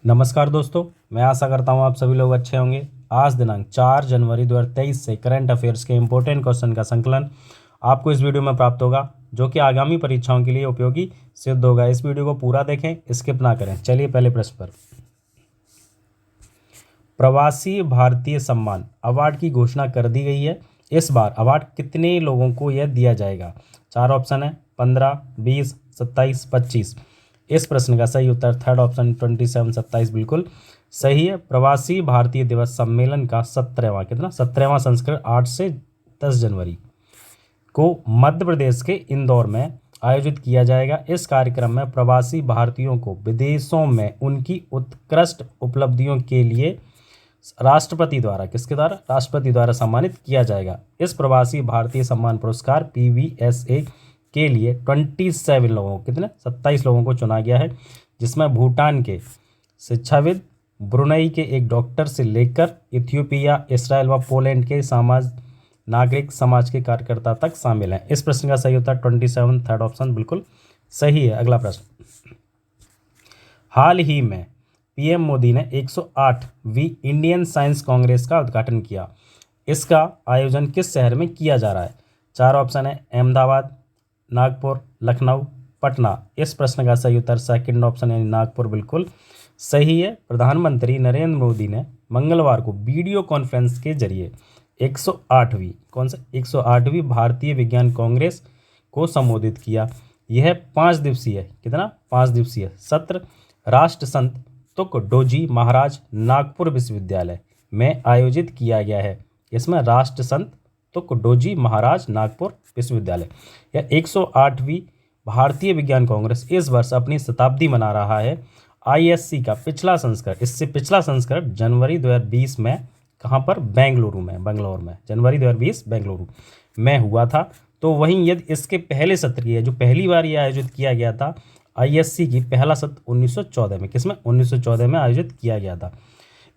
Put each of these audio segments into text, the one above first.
नमस्कार दोस्तों, मैं आशा करता हूँ आप सभी लोग अच्छे होंगे। आज दिनांक 4 जनवरी 2023 से करंट अफेयर्स के इंपॉर्टेंट क्वेश्चन का संकलन आपको इस वीडियो में प्राप्त होगा, जो कि आगामी परीक्षाओं के लिए उपयोगी सिद्ध होगा। इस वीडियो को पूरा देखें, स्किप ना करें। चलिए पहले प्रश्न पर। प्रवासी भारतीय सम्मान अवार्ड की घोषणा कर दी गई है। इस बार अवार्ड कितने लोगों को यह दिया जाएगा? 4 ऑप्शन है, 15, 20, 27, 25। इस प्रश्न का सही उत्तर थर्ड ऑप्शन 27, 27 बिल्कुल सही है। प्रवासी भारतीय दिवस सम्मेलन का 17वां संस्करण 8 से 10 जनवरी को मध्य प्रदेश के इंदौर में आयोजित किया जाएगा। इस कार्यक्रम में प्रवासी भारतीयों को विदेशों में उनकी उत्कृष्ट उपलब्धियों के लिए राष्ट्रपति द्वारा सम्मानित किया जाएगा। इस प्रवासी भारतीय सम्मान पुरस्कार PVSA के लिए 27 लोगों को चुना गया है, जिसमें भूटान के शिक्षाविद, ब्रुनई के एक डॉक्टर से लेकर इथियोपिया, इसराइल व पोलैंड के नागरिक समाज के कार्यकर्ता तक शामिल हैं। इस प्रश्न का सही उत्तर 27 थर्ड ऑप्शन बिल्कुल सही है। अगला प्रश्न। हाल ही में PM मोदी ने 108वीं इंडियन साइंस कांग्रेस का उद्घाटन किया। इसका आयोजन किस शहर में किया जा रहा है? 4 ऑप्शन है, अहमदाबाद, नागपुर, लखनऊ, पटना। इस प्रश्न का सही उत्तर सेकंड ऑप्शन यानी नागपुर बिल्कुल सही है। प्रधानमंत्री नरेंद्र मोदी ने मंगलवार को वीडियो कॉन्फ्रेंस के जरिए 108वीं भारतीय विज्ञान कांग्रेस को संबोधित किया। यह 5 दिवसीय सत्र राष्ट्र संत तुकडोजी महाराज नागपुर विश्वविद्यालय में आयोजित किया गया है। इसमें राष्ट्र संत तुकडोजी महाराज नागपुर विश्वविद्यालय यह 108वीं भारतीय विज्ञान कांग्रेस इस वर्ष अपनी शताब्दी मना रहा है। ISC का इससे पिछला संस्करण जनवरी 2020 में कहाँ पर? बेंगलुरु में जनवरी 2020 बेंगलुरु में हुआ था। तो वहीं यदि इसके पहले सत्र की है, जो पहली बार ये आयोजित किया गया था ISC की, पहला सत्र 1914 में, किसमें? 1914 में आयोजित किया गया था।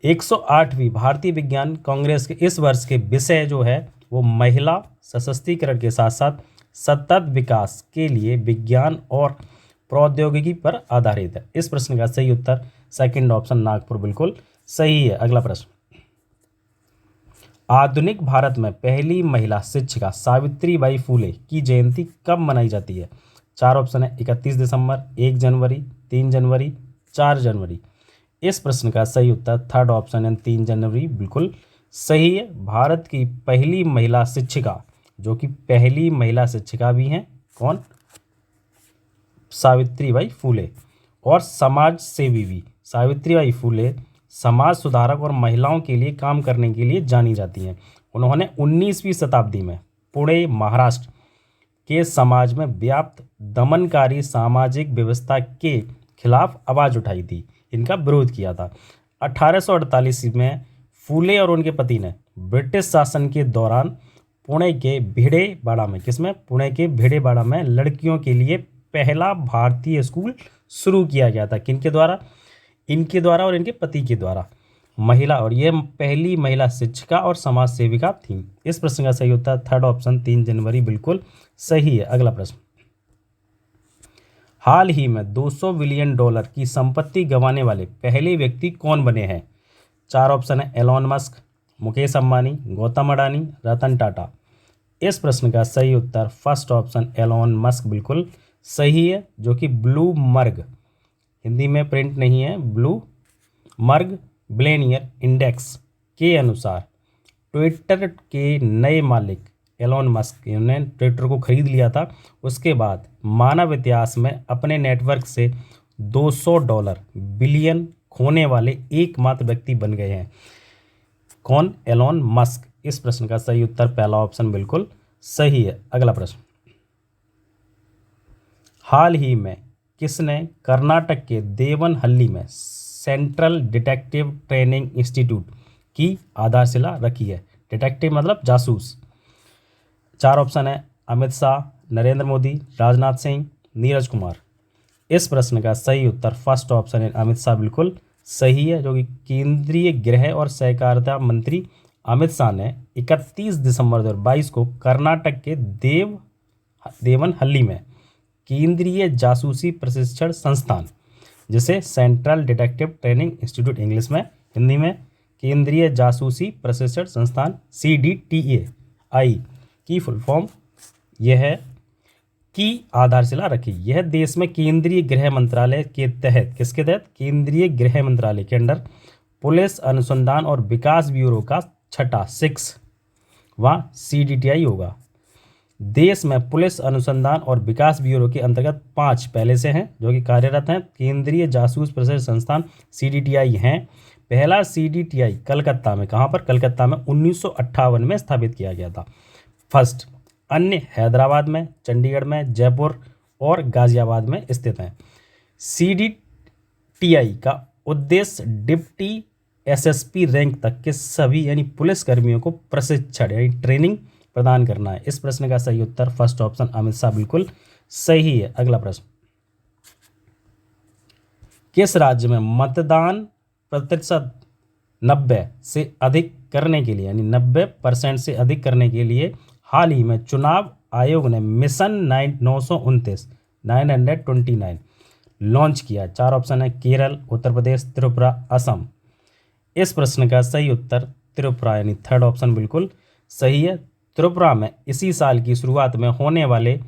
108वीं भारतीय विज्ञान कांग्रेस के इस वर्ष के विषय जो है वो महिला सशक्तिकरण के साथ साथ सतत विकास के लिए विज्ञान और प्रौद्योगिकी पर आधारित है। इस प्रश्न का सही उत्तर सेकंड ऑप्शन नागपुर बिल्कुल सही है। अगला प्रश्न। आधुनिक भारत में पहली महिला शिक्षिका सावित्रीबाई फुले की जयंती कब मनाई जाती है? 4 ऑप्शन है, 31 दिसंबर, 1 जनवरी, 3 जनवरी, 4 जनवरी। इस प्रश्न का सही उत्तर थर्ड ऑप्शन है 3 जनवरी बिल्कुल सही है। भारत की पहली महिला शिक्षिका, जो कि पहली महिला शिक्षिका भी हैं, कौन? सावित्रीबाई फुले। और समाज सेवी भी। सावित्रीबाई फुले समाज सुधारक और महिलाओं के लिए काम करने के लिए जानी जाती हैं। उन्होंने 19वीं शताब्दी में पुणे, महाराष्ट्र के समाज में व्याप्त दमनकारी सामाजिक व्यवस्था के खिलाफ आवाज़ उठाई थी, इनका विरोध किया था। 1848 में फूले और उनके पति ने ब्रिटिश शासन के दौरान पुणे के भिडेवाड़ा में लड़कियों के लिए पहला भारतीय स्कूल शुरू किया गया था। किनके द्वारा? इनके द्वारा और इनके पति के द्वारा। और ये पहली महिला शिक्षिका और समाज सेविका थी। इस प्रश्न का सही उत्तर थर्ड ऑप्शन 3 जनवरी बिल्कुल सही है। अगला प्रश्न। हाल ही में $200 बिलियन की संपत्ति गंवाने वाले पहले व्यक्ति कौन बने हैं? 4 ऑप्शन है, एलोन मस्क, मुकेश अंबानी, गौतम अडानी, रतन टाटा। इस प्रश्न का सही उत्तर फर्स्ट ऑप्शन एलोन मस्क बिल्कुल सही है, जो कि ब्लूमबर्ग, हिंदी में प्रिंट नहीं है, ब्लूमबर्ग बिलियनियर इंडेक्स के अनुसार ट्विटर के नए मालिक एलोन मस्क ने ट्विटर को खरीद लिया था। उसके बाद मानव इतिहास में अपने नेटवर्क से $200 बिलियन खोने वाले एकमात्र व्यक्ति बन गए हैं। कौन? Elon Musk. इस प्रश्न का सही उत्तर पहला ऑप्शन बिल्कुल सही है। अगला प्रश्न। हाल ही में किसने कर्नाटक के देवनहल्ली में सेंट्रल डिटेक्टिव ट्रेनिंग इंस्टीट्यूट की आधारशिला रखी है? डिटेक्टिव मतलब जासूस। 4 ऑप्शन है, अमित शाह, नरेंद्र मोदी, राजनाथ सिंह, नीरज कुमार। इस प्रश्न का सही उत्तर फर्स्ट ऑप्शन है, अमित शाह बिल्कुल सही है, जो कि केंद्रीय गृह और सहकारिता मंत्री अमित शाह ने 31 दिसंबर 2022 को कर्नाटक के देवनहल्ली में केंद्रीय जासूसी प्रशिक्षण संस्थान जिसे central detective training institute English में, हिंदी में केंद्रीय जासूसी प्रशिक्षण संस्थान CDTAI की फुल फॉर्म यह है की आधारशिला रखी। यह देश में केंद्रीय गृह मंत्रालय के तहत, किसके तहत? केंद्रीय गृह मंत्रालय के अंडर पुलिस अनुसंधान और विकास ब्यूरो का छठा 6वां CDTI होगा। देश में पुलिस अनुसंधान और विकास ब्यूरो के अंतर्गत 5 पहले से हैं जो कि कार्यरत हैं। केंद्रीय जासूस प्रशिक्षण संस्थान CDTI हैं। पहला CDTI कलकत्ता में, कहाँ पर? कलकत्ता में 1958 में स्थापित किया गया था, फर्स्ट। अन्य हैदराबाद में, चंडीगढ़ में, जयपुर और गाजियाबाद में स्थित हैं। CDTI का उद्देश्य डिप्टी SSP रैंक तक के सभी यानी पुलिस कर्मियों को प्रशिक्षण यानी ट्रेनिंग प्रदान करना है। इस प्रश्न का सही उत्तर फर्स्ट ऑप्शन अमित शाह बिल्कुल सही है। अगला प्रश्न, किस राज्य में मतदान प्रतिशत 90 से अधिक करने के लिए यानी 90% से अधिक करने के लिए हाल ही में चुनाव आयोग ने मिशन 929 लॉन्च किया? 4 ऑप्शन है, केरल, उत्तर प्रदेश, त्रिपुरा, असम। इस प्रश्न का सही उत्तर त्रिपुरा यानी थर्ड ऑप्शन बिल्कुल सही है। त्रिपुरा में इसी साल की शुरुआत में होने वाले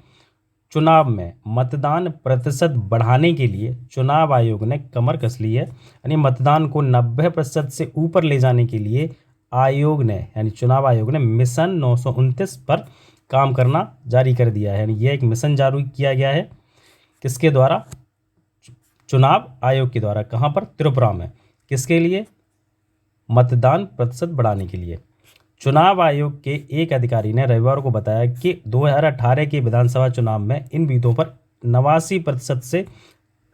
चुनाव में मतदान प्रतिशत बढ़ाने के लिए चुनाव आयोग ने कमर कस ली है। यानी मतदान को 90% से ऊपर ले जाने के लिए आयोग ने यानी चुनाव आयोग ने मिशन 929 पर काम करना जारी कर दिया है। यानी यह एक मिशन जारी किया गया है, किसके द्वारा? चुनाव आयोग के द्वारा। कहाँ पर? त्रिपुरा में। किसके लिए? मतदान प्रतिशत बढ़ाने के लिए। चुनाव आयोग के एक अधिकारी ने रविवार को बताया कि 2018 के विधानसभा चुनाव में इन बूथों पर 89% से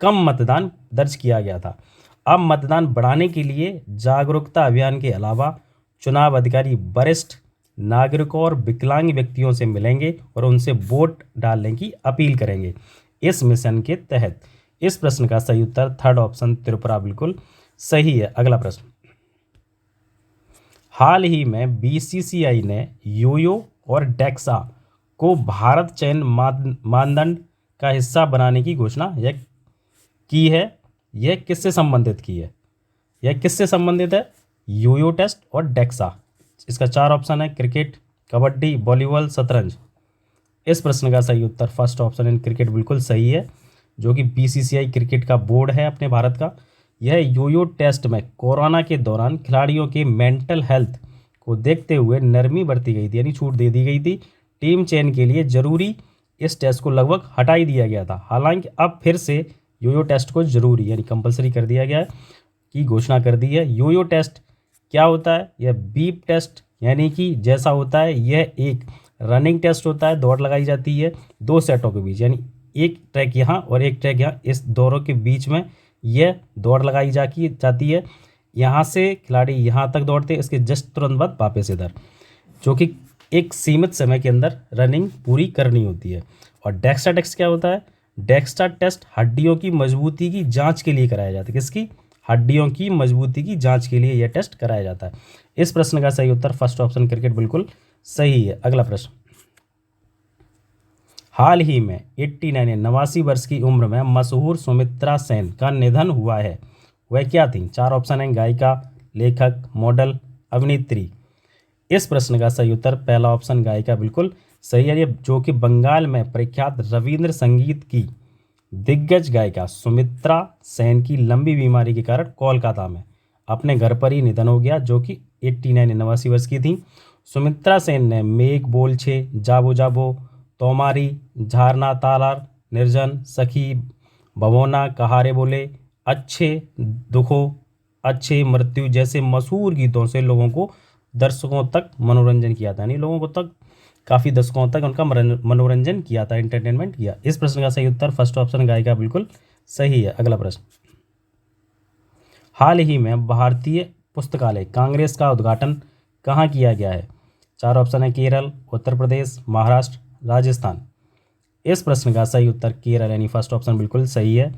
कम मतदान दर्ज किया गया था। अब मतदान बढ़ाने के लिए जागरूकता अभियान के अलावा चुनाव अधिकारी वरिष्ठ नागरिकों और विकलांग व्यक्तियों से मिलेंगे और उनसे वोट डालने की अपील करेंगे इस मिशन के तहत। इस प्रश्न का सही उत्तर थर्ड ऑप्शन त्रिपुरा बिल्कुल सही है। अगला प्रश्न, हाल ही में BCCI ने योयो और डेक्सा को भारत चयन मानदंड का हिस्सा बनाने की घोषणा यह की है। यह किससे संबंधित की है? यह किससे संबंधित है? योयो टेस्ट और डेक्सा। इसका 4 ऑप्शन है, क्रिकेट, कबड्डी, वॉलीबॉल, शतरंज। इस प्रश्न का सही उत्तर फर्स्ट ऑप्शन इन क्रिकेट बिल्कुल सही है, जो कि BCCI क्रिकेट का बोर्ड है अपने भारत का। यह योयो टेस्ट में कोरोना के दौरान खिलाड़ियों के मेंटल हेल्थ को देखते हुए नरमी बरती गई थी यानी छूट दे दी गई थी। टीम चयन के लिए जरूरी इस टेस्ट को लगभग हटा ही दिया गया था। हालांकि अब फिर से योयो टेस्ट को जरूरी यानी कंपलसरी कर दिया गया है की घोषणा कर दी है। योयो टेस्ट क्या होता है? यह बीप टेस्ट यानी कि जैसा होता है, यह एक रनिंग टेस्ट होता है। दौड़ लगाई जाती है 2 सेटों के बीच, यानी एक ट्रैक यहाँ और एक ट्रैक यहाँ, इस दौरों के बीच में यह दौड़ लगाई जाती है। यहाँ से खिलाड़ी यहाँ तक दौड़ते हैं, इसके जस्ट तुरंत बाद वापस इधर, जो कि एक सीमित समय के अंदर रनिंग पूरी करनी होती है। और डेक्स्ट्रा टेस्ट क्या होता है? डेक्स्ट्रा टेस्ट हड्डियों की मजबूती की जांच के लिए कराया जाता है। किसकी? हड्डियों की मजबूती की जांच के लिए यह टेस्ट कराया जाता है। इस प्रश्न का सही उत्तर फर्स्ट ऑप्शन क्रिकेट बिल्कुल सही है। अगला प्रश्न, हाल ही में 89 वर्ष की उम्र में मशहूर सुमित्रा सेन का निधन हुआ है। वह क्या थी? 4 ऑप्शन हैं, गायिका, लेखक, मॉडल, अभिनेत्री। इस प्रश्न का सही उत्तर पहला ऑप्शन गायिका बिल्कुल सही है, जो कि बंगाल में प्रख्यात रविंद्र संगीत की दिग्गज गायिका सुमित्रा सेन की लंबी बीमारी के कारण कोलकाता में अपने घर पर ही निधन हो गया, जो कि 89 वर्ष की थी। सुमित्रा सेन ने मेघ बोल छे, जाबो जाबो, तोमारी, झारना तालार, निर्जन, सखी, भवोना, कहारे बोले, अच्छे दुखों, अच्छे मृत्यु जैसे मशहूर गीतों से लोगों को दर्शकों तक मनोरंजन किया था। यानी लोगों को तक काफ़ी दशकों तक उनका मनोरंजन किया था, एंटरटेनमेंट किया। इस प्रश्न का सही उत्तर फर्स्ट ऑप्शन गायिका बिल्कुल सही है। अगला प्रश्न, हाल ही में भारतीय पुस्तकालय कांग्रेस का उद्घाटन कहाँ किया गया है? 4 ऑप्शन है, केरल, उत्तर प्रदेश, महाराष्ट्र, राजस्थान। इस प्रश्न का सही उत्तर केरल यानी फर्स्ट ऑप्शन बिल्कुल सही है।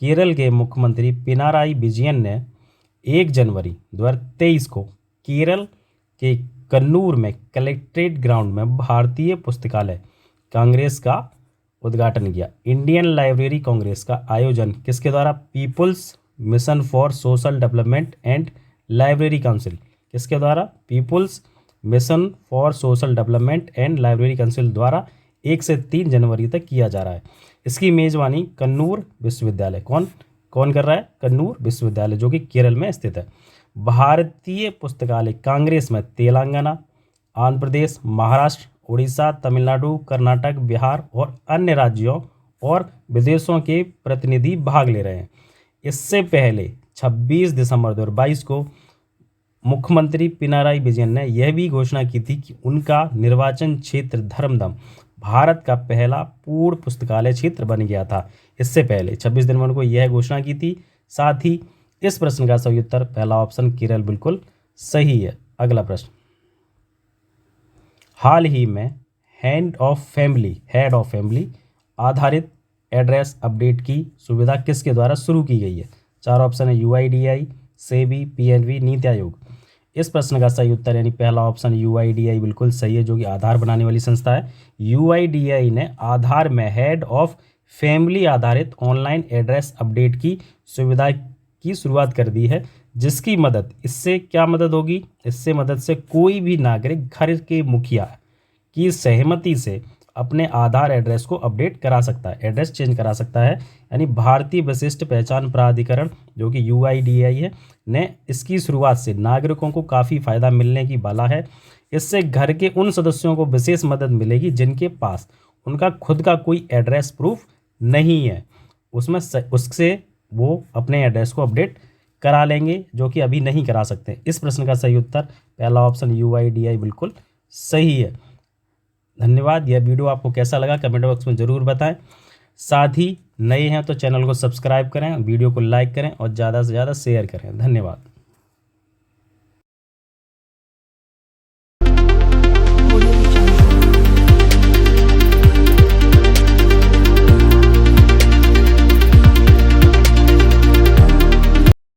केरल के मुख्यमंत्री पिनाराई विजयन ने 1 जनवरी 2023 को केरल के कन्नूर में कलेक्ट्रेट ग्राउंड में भारतीय पुस्तकालय कांग्रेस का उद्घाटन किया। इंडियन लाइब्रेरी कांग्रेस का आयोजन किसके द्वारा? People's Mission for Social Development and Library Council, किसके द्वारा? People's Mission for Social Development and Library Council द्वारा 1 से 3 जनवरी तक किया जा रहा है। इसकी मेजबानी कन्नूर विश्वविद्यालय, कौन कौन कर रहा है? कन्नूर विश्वविद्यालय, जो कि केरल में स्थित है। भारतीय पुस्तकालय कांग्रेस में तेलंगाना, आंध्र प्रदेश, महाराष्ट्र, उड़ीसा, तमिलनाडु, कर्नाटक, बिहार और अन्य राज्यों और विदेशों के प्रतिनिधि भाग ले रहे हैं। इससे पहले 26 दिसंबर 2022 को मुख्यमंत्री पिनाराई विजयन ने यह भी घोषणा की थी कि उनका निर्वाचन क्षेत्र धर्मदम भारत का पहला पूर्ण पुस्तकालय क्षेत्र बन गया था। इससे पहले 26 दिसंबर को यह घोषणा की थी। साथ ही इस प्रश्न का सही उत्तर पहला ऑप्शन केरल बिल्कुल सही है। अगला प्रश्न, हाल ही में हेड ऑफ फैमिली आधारित एड्रेस अपडेट की सुविधा किसके द्वारा शुरू की गई है? 4 ऑप्शन है, UIDAI, सेबी, PNB, नीति आयोग। इस प्रश्न का सही उत्तर यानी पहला ऑप्शन UIDAI बिल्कुल सही है, जो कि आधार बनाने वाली संस्था है। UIDAI ने आधार में हेड ऑफ फैमिली आधारित ऑनलाइन एड्रेस अपडेट की सुविधा की शुरुआत कर दी है, जिसकी मदद, इससे क्या मदद होगी? इससे मदद से कोई भी नागरिक घर के मुखिया की सहमति से अपने आधार एड्रेस को अपडेट करा सकता है, एड्रेस चेंज करा सकता है। यानी भारतीय विशिष्ट पहचान प्राधिकरण, जो कि UIDAI है, ने इसकी शुरुआत से नागरिकों को काफ़ी फ़ायदा मिलने की बाला है। इससे घर के उन सदस्यों को विशेष मदद मिलेगी जिनके पास उनका खुद का कोई एड्रेस प्रूफ नहीं है, उससे वो अपने एड्रेस को अपडेट करा लेंगे, जो कि अभी नहीं करा सकते। इस प्रश्न का सही उत्तर पहला ऑप्शन UIDAI बिल्कुल सही है। धन्यवाद। यह वीडियो आपको कैसा लगा कमेंट बॉक्स में ज़रूर बताएं। साथ ही नए हैं तो चैनल को सब्सक्राइब करें, वीडियो को लाइक करें और ज़्यादा से ज़्यादा शेयर करें। धन्यवाद।